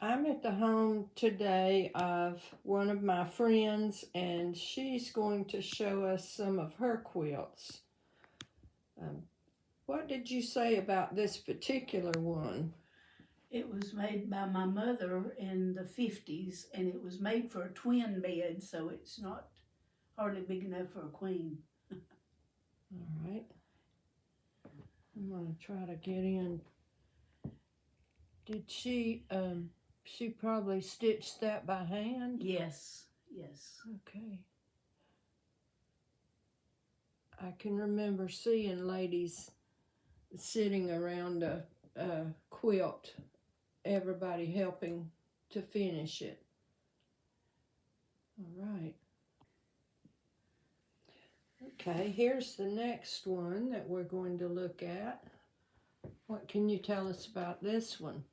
I'm at the home today of one of my friends, and she's going to show us some of her quilts. What did you say about this particular one? It was made by my mother in the 50s, and it was made for a twin bed, so it's not hardly big enough for a queen. All right. I'm going to try to get in. Did she probably stitched that by hand? Yes, yes. Okay. I can remember seeing ladies sitting around a quilt, everybody helping to finish it. All right. Okay, here's the next one that we're going to look at. What can you tell us about this one?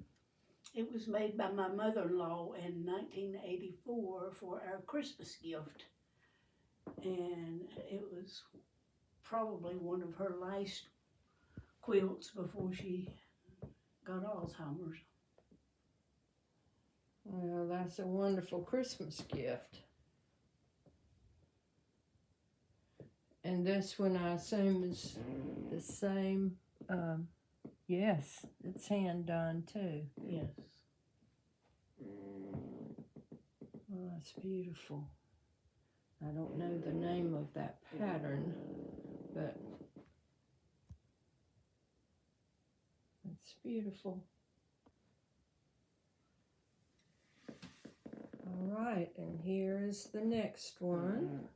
It was made by my mother-in-law in 1984 for our Christmas gift. And it was probably one of her last quilts before she got Alzheimer's. Well, that's a wonderful Christmas gift. And this one, I assume, is the same. Yes, it's hand done too. Yes. Well, that's beautiful. I don't know the name of that pattern, but it's beautiful. All right, and here is the next one.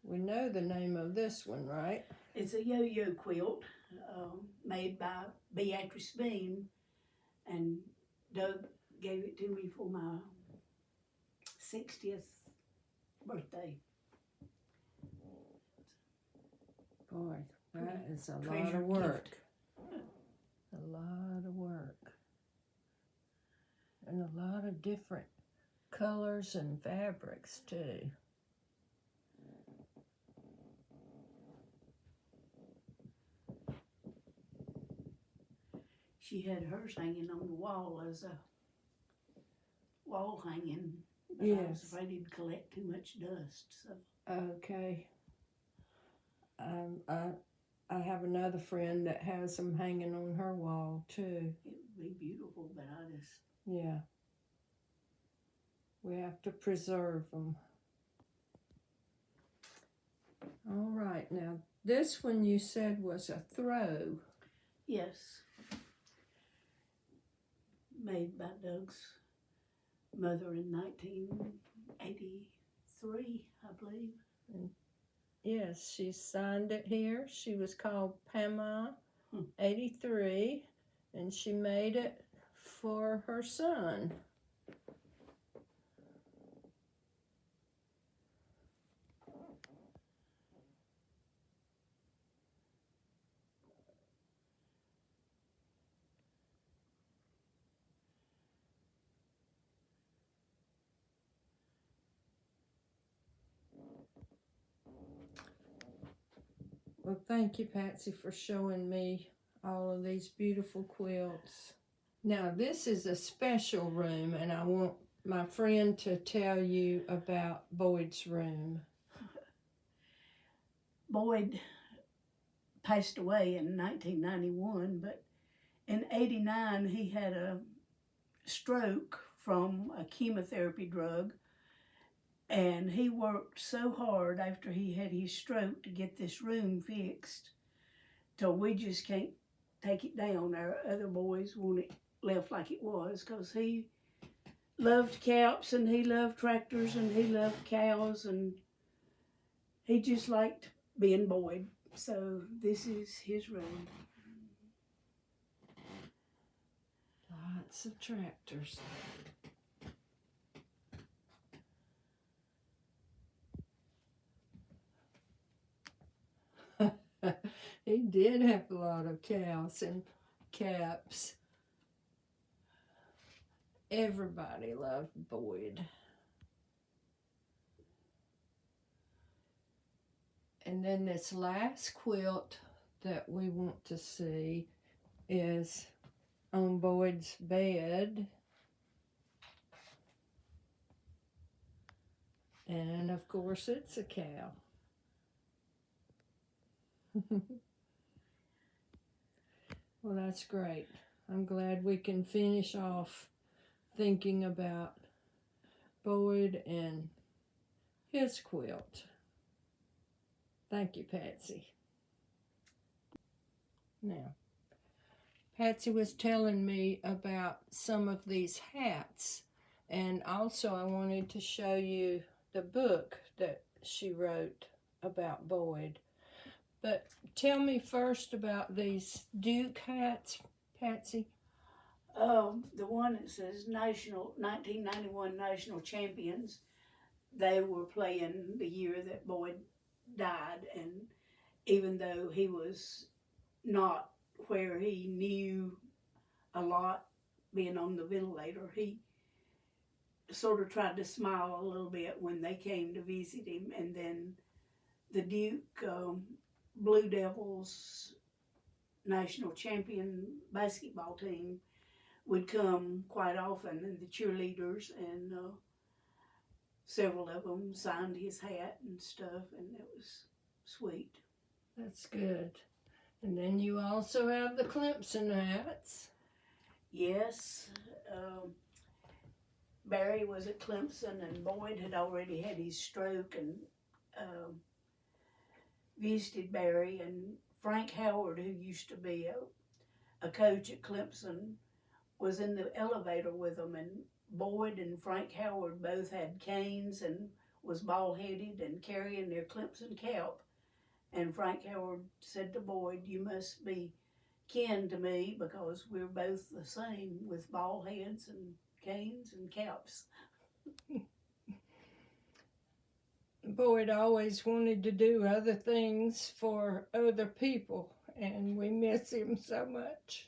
We know the name of this one, right? It's a yo-yo quilt made by Beatrice Bean, and Doug gave it to me for my 60th birthday. Boy, that is a lot Treasure of work. gift. A lot of work. And a lot of different colors and fabrics too. She had hers hanging on the wall as a wall hanging, but I was afraid it'd collect too much dust. So. Okay. I have another friend that has them hanging on her wall too. It would be beautiful, but I just... Yeah. We have to preserve them. All right, now this one you said was a throw. Yes. Made by Doug's mother in 1983, I believe. And yes, she signed it here. She was called Pama 83, and she made it for her son. Well, thank you, Patsy, for showing me all of these beautiful quilts. Now, this is a special room, and I want my friend to tell you about Boyd's room. Boyd passed away in 1991, but in 89 he had a stroke from a chemotherapy drug, and he worked so hard after he had his stroke to get this room fixed till we just can't take it down. Our other boys want it left like it was, because he loved caps and he loved tractors and he loved cows, and he just liked being Boyd. So this is his room. Lots of tractors. He did have a lot of cows and caps. Everybody loved Boyd. And then this last quilt that we want to see is on Boyd's bed. And of course it's a cow. Well, that's great. I'm glad we can finish off thinking about Boyd and his quilt. Thank you, Patsy. Now, Patsy was telling me about some of these hats, and also I wanted to show you the book that she wrote about Boyd. But tell me first about these Duke hats, Patsy. The one that says 1991 National Champions, they were playing the year that Boyd died, and even though he was not where he knew a lot, being on the ventilator, he sort of tried to smile a little bit when they came to visit him. And then the Duke Blue Devils national champion basketball team would come quite often, and the cheerleaders, and several of them signed his hat and stuff, and it was sweet. That's good. And then you also have the Clemson hats. Yes. Barry was at Clemson, and Boyd had already had his stroke and visited Barry. And Frank Howard, who used to be a coach at Clemson, was in the elevator with them. And Boyd and Frank Howard both had canes and was bald-headed and carrying their Clemson cap. And Frank Howard said to Boyd, "You must be kin to me because we're both the same with bald heads and canes and caps." Boyd always wanted to do other things for other people, and we miss him so much.